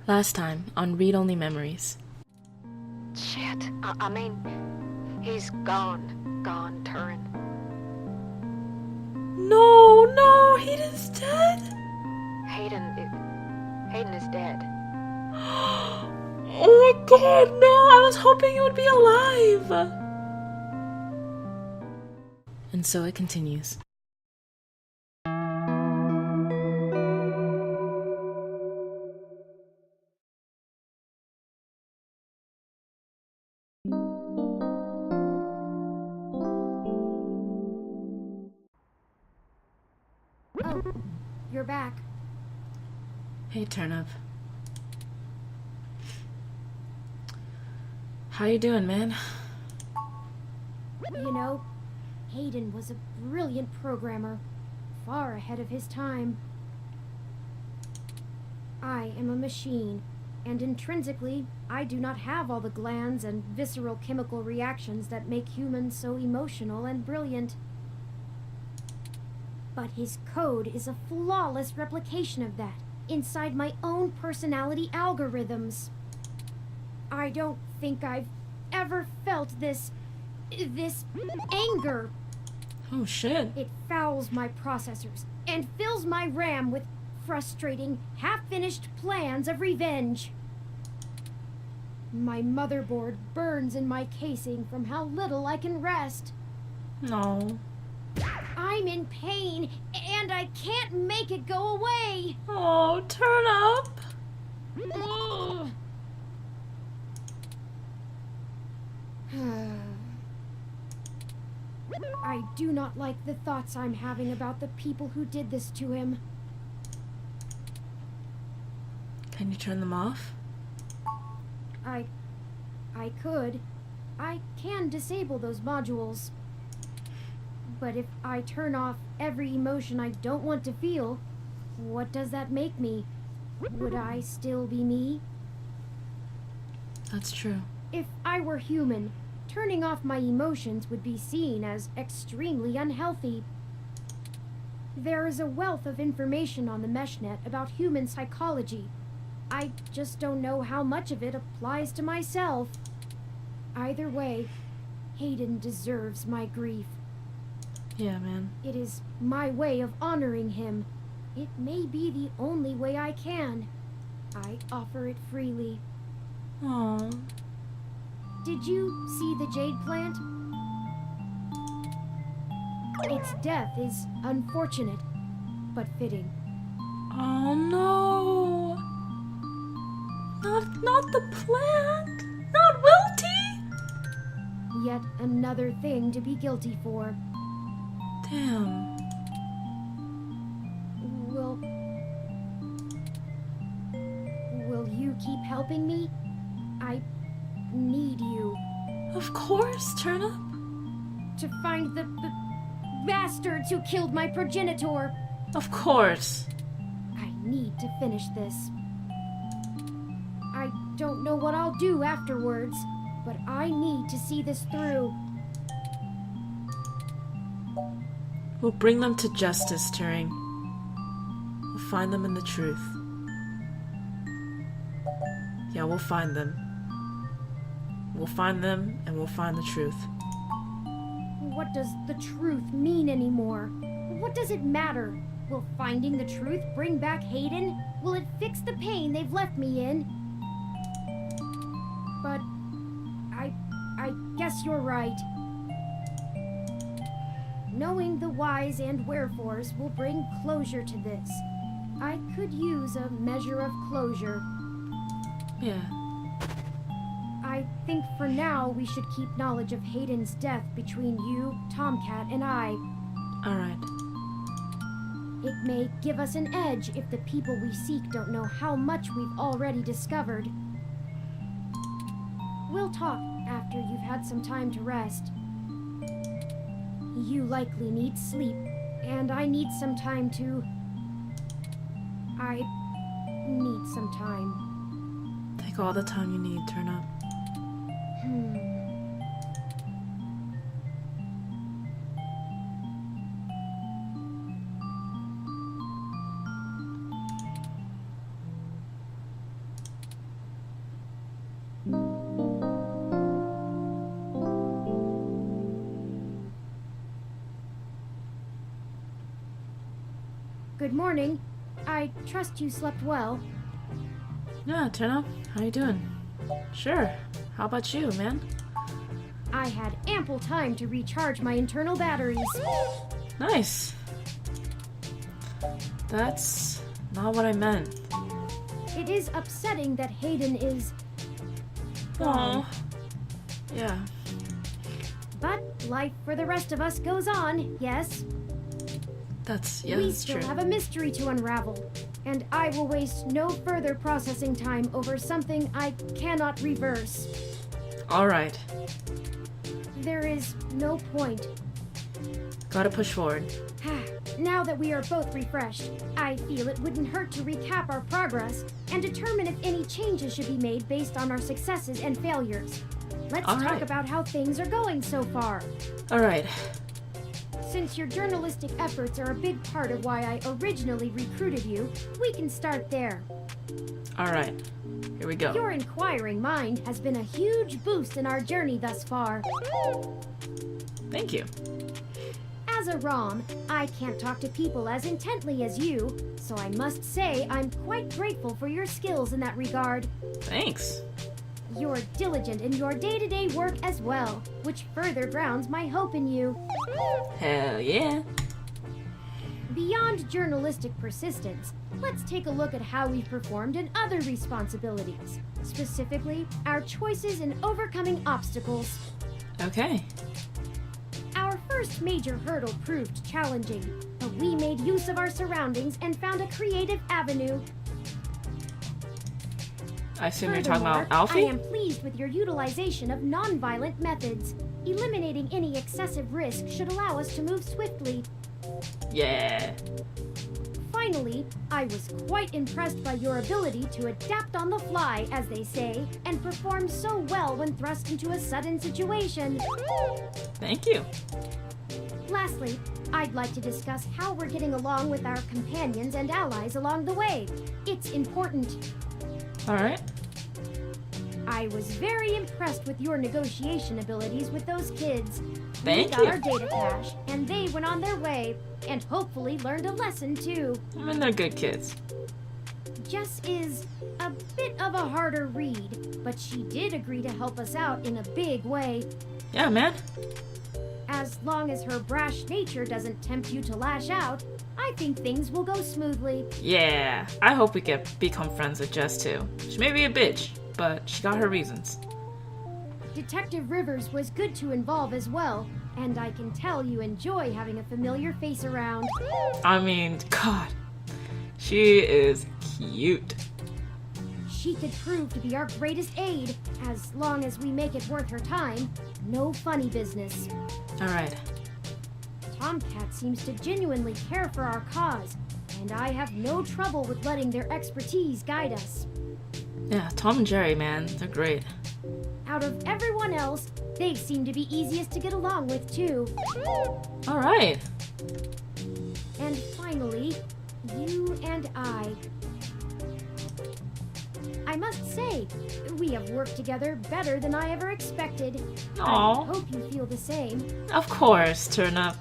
Last time on Read Only Memories. Shit. I mean, he's gone, Turin. No, Hayden's dead. Hayden is dead. Oh my god, no, I was hoping he would be alive. And so it continues. Oh, you're back. Hey, Turnip. How you doing, man? You know, Hayden was a brilliant programmer, far ahead of his time. I am a machine, and intrinsically, I do not have all the glands and visceral chemical reactions that make humans so emotional and brilliant. But his code is a flawless replication of that, inside my own personality algorithms. I don't think I've ever felt this anger. Oh, shit. It fouls my processors and fills my RAM with frustrating, half-finished plans of revenge. My motherboard burns in my casing from how little I can rest. No. I'm in pain, and I can't make it go away. Oh, Turnip. Ugh. I do not like the thoughts I'm having about the people who did this to him. Can you turn them off? I could. I can disable those modules. But if I turn off every emotion I don't want to feel, what does that make me? Would I still be me? That's true. If I were human, turning off my emotions would be seen as extremely unhealthy. There is a wealth of information on the meshnet about human psychology. I just don't know how much of it applies to myself. Either way, Hayden deserves my grief. Yeah, man. It is my way of honoring him. It may be the only way I can. I offer it freely. Oh. Did you see the jade plant? Its death is unfortunate, but fitting. Oh no. Not the plant. Not Wilty. Yet another thing to be guilty for. Damn. Will you keep helping me? I need you. Of course, Turnip. To find the bastards who killed my progenitor. Of course. I need to finish this. I don't know what I'll do afterwards, but I need to see this through. We'll bring them to justice, Turing. We'll find them in the truth. Yeah, we'll find them. We'll find them, and we'll find the truth. What does the truth mean anymore? What does it matter? Will finding the truth bring back Hayden? Will it fix the pain they've left me in? But I guess you're right. Knowing the whys and wherefores will bring closure to this. I could use a measure of closure. Yeah. I think for now we should keep knowledge of Hayden's death between you, Tomcat, and I. Alright. It may give us an edge if the people we seek don't know how much we've already discovered. We'll talk after you've had some time to rest. You likely need sleep, and I need some time to... I need some time. Take all the time you need, Turnip. Good morning. I trust you slept well. Yeah, Turnip, how you doing? Sure. How about you, man? I had ample time to recharge my internal batteries. Nice. That's not what I meant. It is upsetting that Hayden is... Oh. Yeah. But life for the rest of us goes on, yes? Yeah, We that's still true. have a mystery to unravel, and I will waste no further processing time over something I cannot reverse. Alright. There is no point. Gotta push forward. Now that we are both refreshed, I feel it wouldn't hurt to recap our progress and determine if any changes should be made based on our successes and failures. Let's All talk right. about how things are going so far. Alright. Since your journalistic efforts are a big part of why I originally recruited you, we can start there. Alright. Here we go. Your inquiring mind has been a huge boost in our journey thus far. Thank you. As a ROM, I can't talk to people as intently as you, so I must say I'm quite grateful for your skills in that regard. Thanks. You're diligent in your day-to-day work as well, which further grounds my hope in you. Hell yeah. Beyond journalistic persistence, let's take a look at how we've performed in other responsibilities, specifically our choices in overcoming obstacles. Okay. Our first major hurdle proved challenging, but we made use of our surroundings and found a creative avenue. I assume you're talking about Furthermore, Alfie? I am pleased with your utilization of non-violent methods. Eliminating any excessive risk should allow us to move swiftly. Yeah. Finally, I was quite impressed by your ability to adapt on the fly, as they say, and perform so well when thrust into a sudden situation. Thank you. Lastly, I'd like to discuss how we're getting along with our companions and allies along the way. It's important. Alright. I was very impressed with your negotiation abilities with those kids. Thank We got you. our data cache, and they went on their way, and hopefully learned a lesson too. I mean, they're good kids. Jess is a bit of a harder read, but she did agree to help us out in a big way. Yeah, man. As long as her brash nature doesn't tempt you to lash out, I think things will go smoothly. Yeah. I hope we can become friends with Jess, too. She may be a bitch, but she got her reasons. Detective Rivers was good to involve as well, and I can tell you enjoy having a familiar face around. I mean, God. She is cute. She could prove to be our greatest aid, as long as we make it worth her time. No funny business. Alright. Tomcat seems to genuinely care for our cause, and I have no trouble with letting their expertise guide us. Yeah, Tom and Jerry, man. They're great. Out of everyone else, they seem to be easiest to get along with, too. Alright. And finally, you and I must say, we have worked together better than I ever expected. Aw. I hope you feel the same. Of course, Turnip.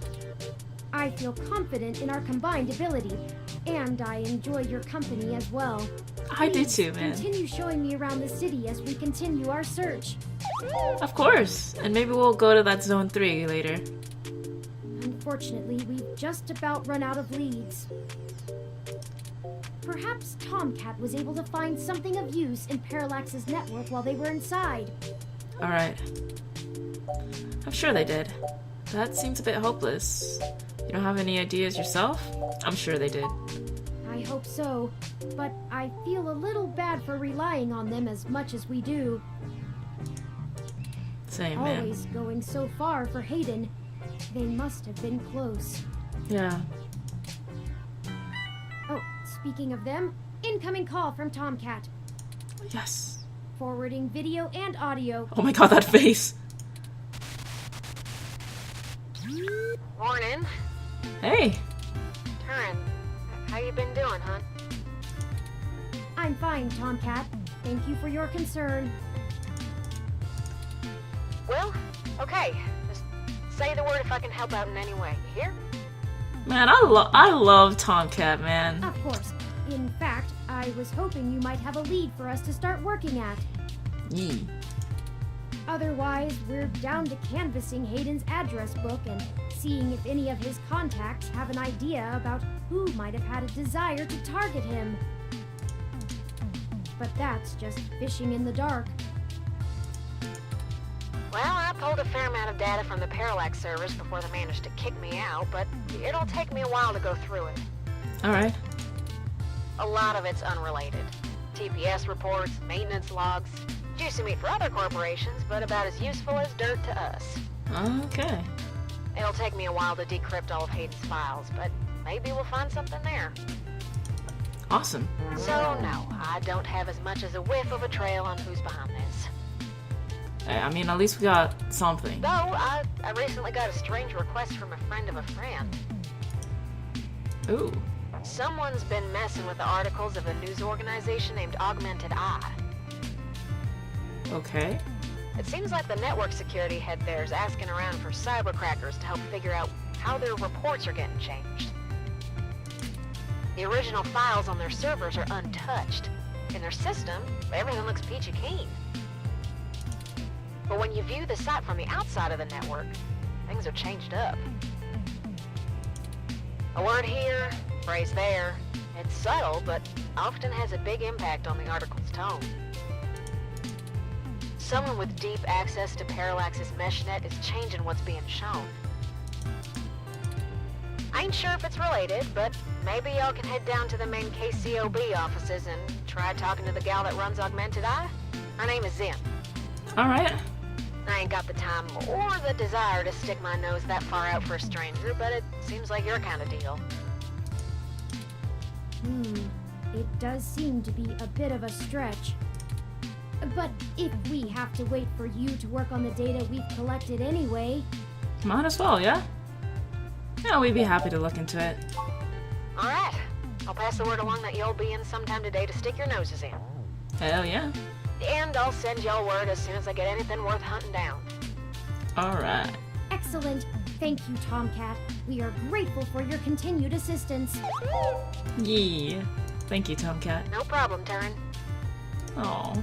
I feel confident in our combined ability, and I enjoy your company as well. I do Please too, man. Continue showing me around the city as we continue our search. Of course. And maybe we'll go to that Zone 3 later. Unfortunately, we've just about run out of leads. Perhaps Tomcat was able to find something of use in Parallax's network while they were inside. Alright. I'm sure they did. That seems a bit hopeless. You don't have any ideas yourself? I'm sure they did. I hope so, but I feel a little bad for relying on them as much as we do. Same, man. Always going so far for Hayden. They must have been close. Yeah. Oh, speaking of them, incoming call from Tomcat. Yes. Forwarding video and audio. Oh my god, that face. Morning. Hey. Turin, how you been doing, hon? I'm fine, Tomcat. Thank you for your concern. Well, okay. Just say the word if I can help out in any way. You hear? Man, I love Tomcat, man. Of course. In fact, I was hoping you might have a lead for us to start working at. Yee. Otherwise, we're down to canvassing Hayden's address book and seeing if any of his contacts have an idea about who might have had a desire to target him. But that's just fishing in the dark. Well, I pulled a fair amount of data from the Parallax servers before they managed to kick me out, but it'll take me a while to go through it. Alright. A lot of it's unrelated. TPS reports, maintenance logs. Juicy meat for other corporations, but about as useful as dirt to us. Okay. It'll take me a while to decrypt all of Hayden's files, but maybe we'll find something there. Awesome. So, no, I don't have as much as a whiff of a trail on who's behind this. I mean, at least we got something. Though, I recently got a strange request from a friend of a friend. Ooh. Someone's been messing with the articles of a news organization named Augmented Eye. Okay. It seems like the network security head there is asking around for cybercrackers to help figure out how their reports are getting changed. The original files on their servers are untouched. In their system, everything looks peachy keen. But when you view the site from the outside of the network, things are changed up. A word here, phrase there. It's subtle, but often has a big impact on the article's tone. Someone with deep access to Parallax's meshnet is changing what's being shown. I ain't sure if it's related, but maybe y'all can head down to the main KCOB offices and try talking to the gal that runs Augmented Eye. Her name is Zen. Alright. I ain't got the time or the desire to stick my nose that far out for a stranger, but it seems like your kind of deal. It does seem to be a bit of a stretch. But if we have to wait for you to work on the data we've collected anyway... Might as well, yeah? Yeah, we'd be happy to look into it. Alright. I'll pass the word along that you'll be in sometime today to stick your noses in. Hell yeah. And I'll send y'all word as soon as I get anything worth hunting down. Alright. Excellent. Thank you, Tomcat. We are grateful for your continued assistance. Yee. Thank you, Tomcat. No problem, Turin. Oh.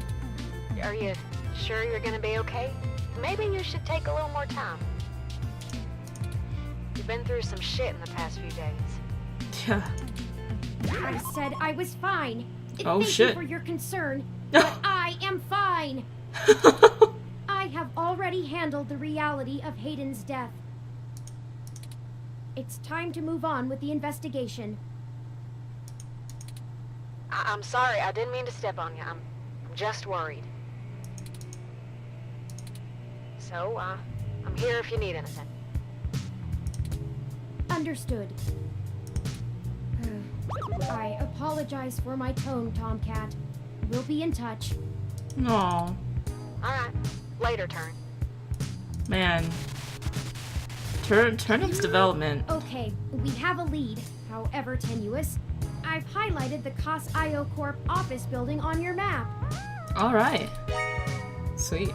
Are you sure you're gonna be okay? Maybe you should take a little more time. You've been through some shit in the past few days. Yeah. I said I was fine. Oh, Thank shit. you for your concern, but I am fine. I have already handled the reality of Hayden's death. It's time to move on with the investigation. I'm sorry, I didn't mean to step on you. I'm just worried. So, I'm here if you need anything. Understood. I apologize for my tone, Tomcat. We'll be in touch. Aw. Alright. Later, Turn. Man. Turnip's development. Okay, we have a lead, however tenuous. I've highlighted the COS IO Corp office building on your map. Alright. Sweet.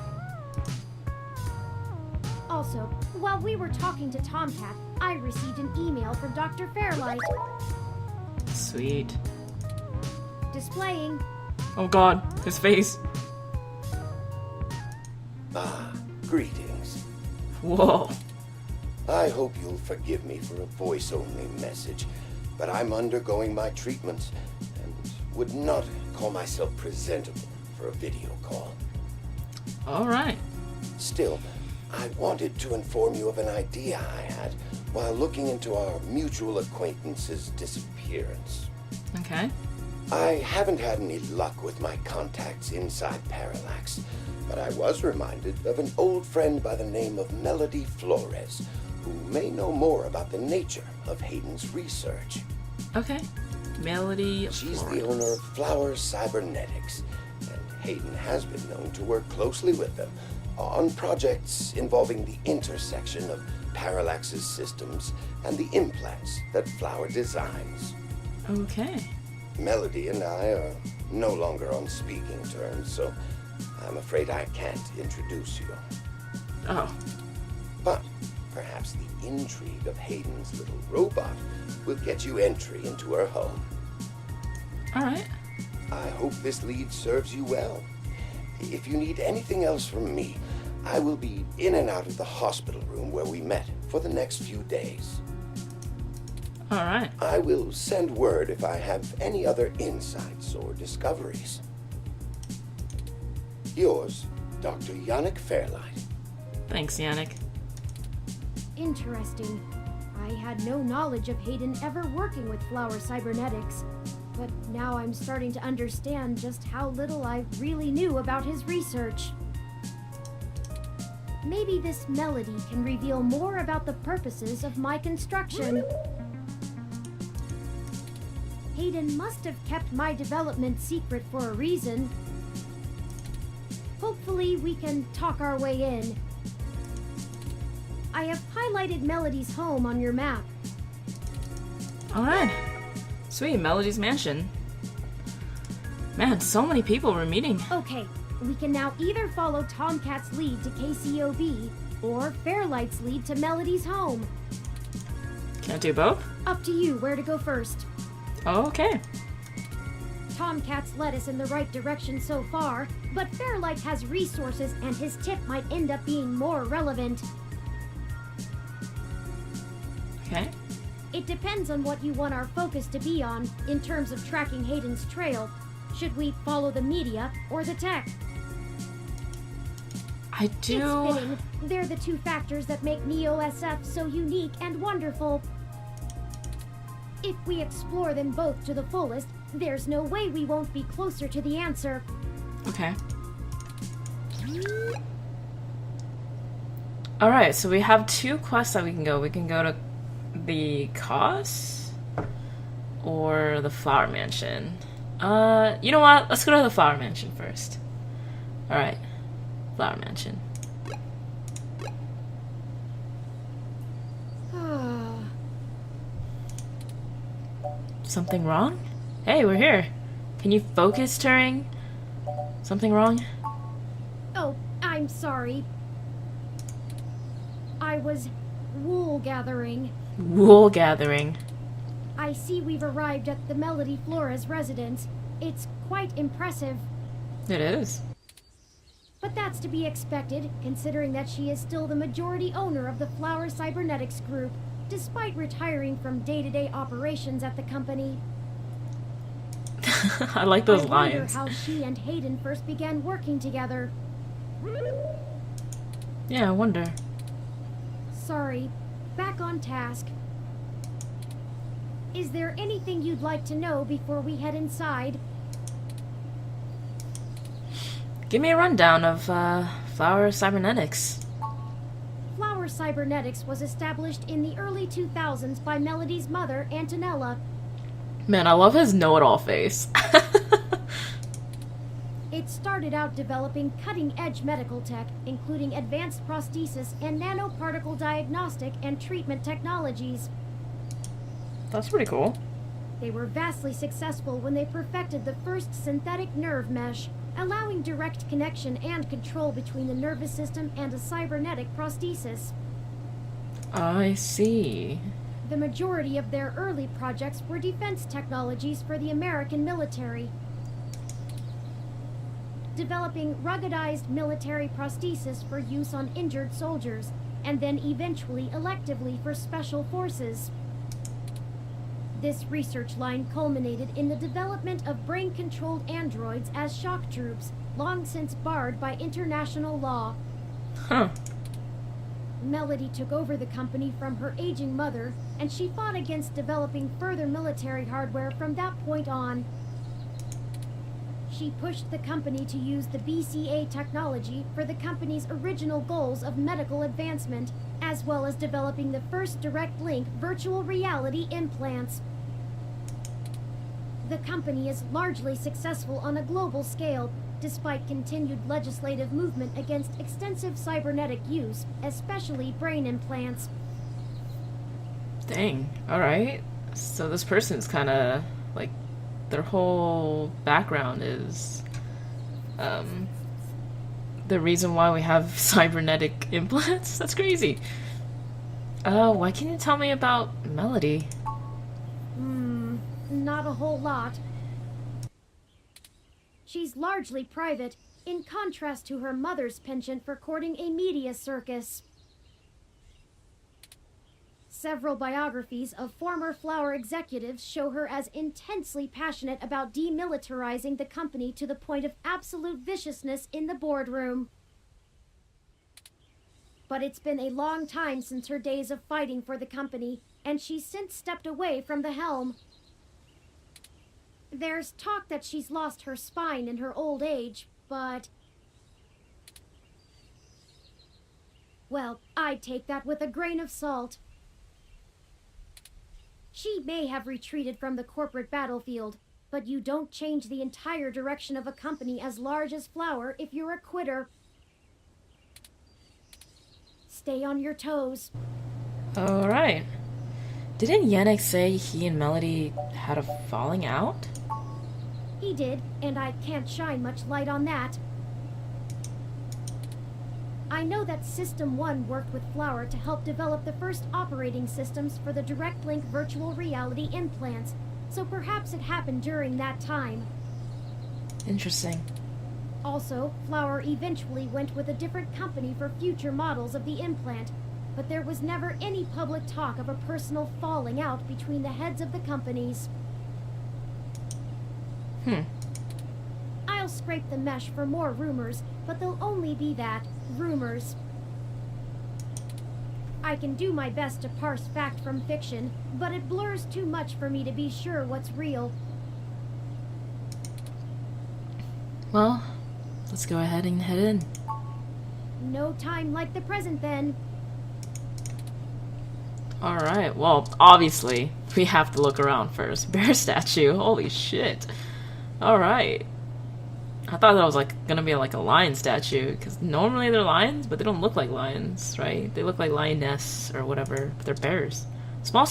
Also, while we were talking to Tomcat, I received an email from Dr. Fairlight. Sweet. Displaying. Oh god, his face. Greetings. Whoa. I hope you'll forgive me for a voice-only message, but I'm undergoing my treatments and would not call myself presentable for a video call. Alright. Still, I wanted to inform you of an idea I had while looking into our mutual acquaintance's disappearance. Okay. I haven't had any luck with my contacts inside Parallax, but I was reminded of an old friend by the name of Melody Flores, who may know more about the nature of Hayden's research. Okay. Melody She's Flores. the owner of Flower Cybernetics, and Hayden has been known to work closely with them on projects involving the intersection of Parallax's systems and the implants that Flower designs. Okay. Melody and I are no longer on speaking terms, so I'm afraid I can't introduce you. Oh. But Perhaps the intrigue of Hayden's little robot will get you entry into her home. Alright. I hope this lead serves you well. If you need anything else from me, I will be in and out of the hospital room where we met for the next few days. Alright. I will send word if I have any other insights or discoveries. Yours, Dr. Yannick Fairlight. Thanks, Yannick. Interesting. I had no knowledge of Hayden ever working with Flower Cybernetics, but now I'm starting to understand just how little I really knew about his research. Maybe this melody can reveal more about the purposes of my construction. Hayden must have kept my development secret for a reason. Hopefully we can talk our way in. I have highlighted Melody's home on your map. Alright. Sweet, Melody's mansion. Man, so many people we're meeting. Okay, we can now either follow Tomcat's lead to KCOB, or Fairlight's lead to Melody's home. Can't do both? Up to you where to go first. Okay. Tomcat's led us in the right direction so far, but Fairlight has resources and his tip might end up being more relevant. Okay. It depends on what you want our focus to be on in terms of tracking Hayden's trail. Should we follow the media or the tech? I do... It's fitting. They're the two factors that make Neo-SF so unique and wonderful. If we explore them both to the fullest, there's no way we won't be closer to the answer. Okay. Alright, so we have two quests that we can go. We can go to the Cause or the Flower Mansion. You know what? Let's go to the Flower Mansion first. Alright. Flower Mansion. Something wrong? Hey, we're here. Can you focus, Turing? Something wrong? Oh, I'm sorry. I was wool gathering. Wool gathering. I see we've arrived at the Melody Flores residence. It's quite impressive. It is. But that's to be expected, considering that she is still the majority owner of the Flower Cybernetics Group, despite retiring from day-to-day operations at the company. I like those I lines. wonder how she and Hayden first began working together. Yeah, I wonder. Sorry, back on task. Is there anything you'd like to know before we head inside? Give me a rundown of Flower Cybernetics. Flower Cybernetics was established in the early 2000s by Melody's mother, Antonella. Man, I love his know-it-all face. It started out developing cutting-edge medical tech, including advanced prosthesis and nanoparticle diagnostic and treatment technologies. That's pretty cool. They were vastly successful when they perfected the first synthetic nerve mesh, allowing direct connection and control between the nervous system and a cybernetic prosthesis. I see. The majority of their early projects were defense technologies for the American military, developing ruggedized military prosthesis for use on injured soldiers, and then eventually electively for special forces. This research line culminated in the development of brain-controlled androids as shock troops, long since barred by international law. Huh. Melody took over the company from her aging mother, and she fought against developing further military hardware from that point on. She pushed the company to use the BCA technology for the company's original goals of medical advancement, as well as developing the first direct link virtual reality implants. The company is largely successful on a global scale, despite continued legislative movement against extensive cybernetic use, especially brain implants. Dang. Alright. So this person's kind of, like, their whole background is, the reason why we have cybernetic implants? That's crazy. Why can't you tell me about Melody? Not a whole lot. She's largely private, in contrast to her mother's penchant for courting a media circus. Several biographies of former Flower executives show her as intensely passionate about demilitarizing the company to the point of absolute viciousness in the boardroom. But it's been a long time since her days of fighting for the company, and she's since stepped away from the helm. There's talk that she's lost her spine in her old age, but... well, I'd take that with a grain of salt. She may have retreated from the corporate battlefield, but you don't change the entire direction of a company as large as Flower if you're a quitter. Stay on your toes. Alright. Didn't Yannick say he and Melody had a falling out? He did, and I can't shine much light on that. I know that System 1 worked with Flower to help develop the first operating systems for the direct link virtual reality implants, so perhaps it happened during that time. Interesting. Also, Flower eventually went with a different company for future models of the implant, but there was never any public talk of a personal falling out between the heads of the companies. I'll scrape the mesh for more rumors, but they'll only be that, rumors. I can do my best to parse fact from fiction, but it blurs too much for me to be sure what's real. Well, let's go ahead and head in. No time like the present, then. Alright, well, obviously, we have to look around first. Bear statue, holy shit. Alright. I thought that was gonna be like a lion statue, because normally they're lions, but they don't look like lions, right? They look like lioness or whatever, but they're bears. Small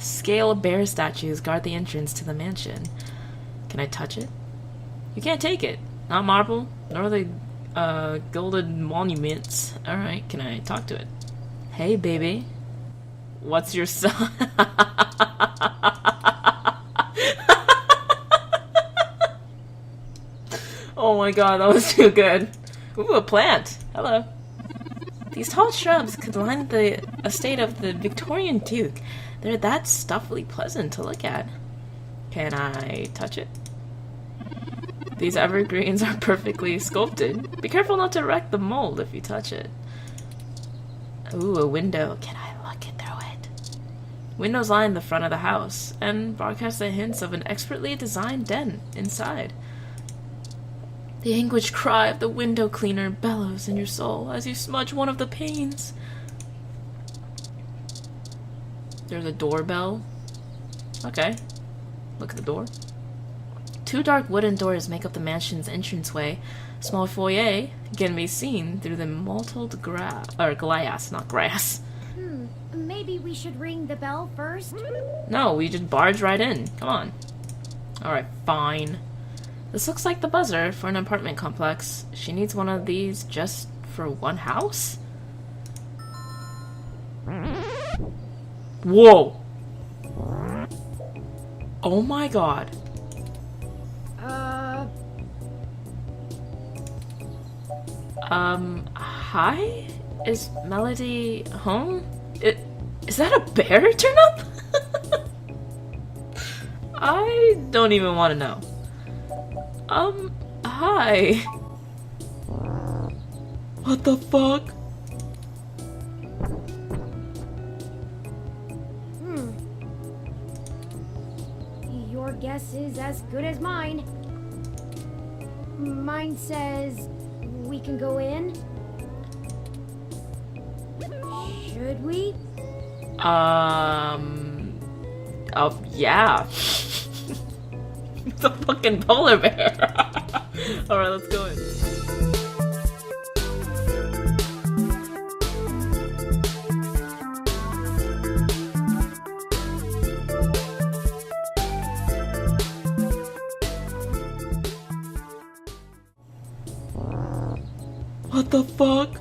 scale bear statues guard the entrance to the mansion. Can I touch it? You can't take it. Not marble, nor the gilded monuments. Alright, can I talk to it? Hey, baby. What's your sign? Oh my god, that was too good. Ooh, a plant. Hello. These tall shrubs could line the estate of the Victorian Duke. They're that stuffily pleasant to look at. Can I touch it? These evergreens are perfectly sculpted. Be careful not to wreck the mold if you touch it. Ooh, a window. Can I look it through it? Windows line the front of the house and broadcast the hints of an expertly designed den inside. The anguished cry of the window cleaner bellows in your soul as you smudge one of the panes. There's a doorbell. Okay. Look at the door. Two dark wooden doors make up the mansion's entranceway. Small foyer can be seen through the mottled glass, not grass. Maybe we should ring the bell first? No, we just barge right in. Come on. Alright, fine. This looks like the buzzer for an apartment complex. She needs one of these just for one house? Whoa! Oh my god. Hi? Is Melody home? Is that a bear, Turnip? I don't even want to know. Hi. What the fuck? Your guess is as good as mine. Mine says we can go in. Should we? Yeah. It's a fucking polar bear. Alright, let's go in. What the fuck?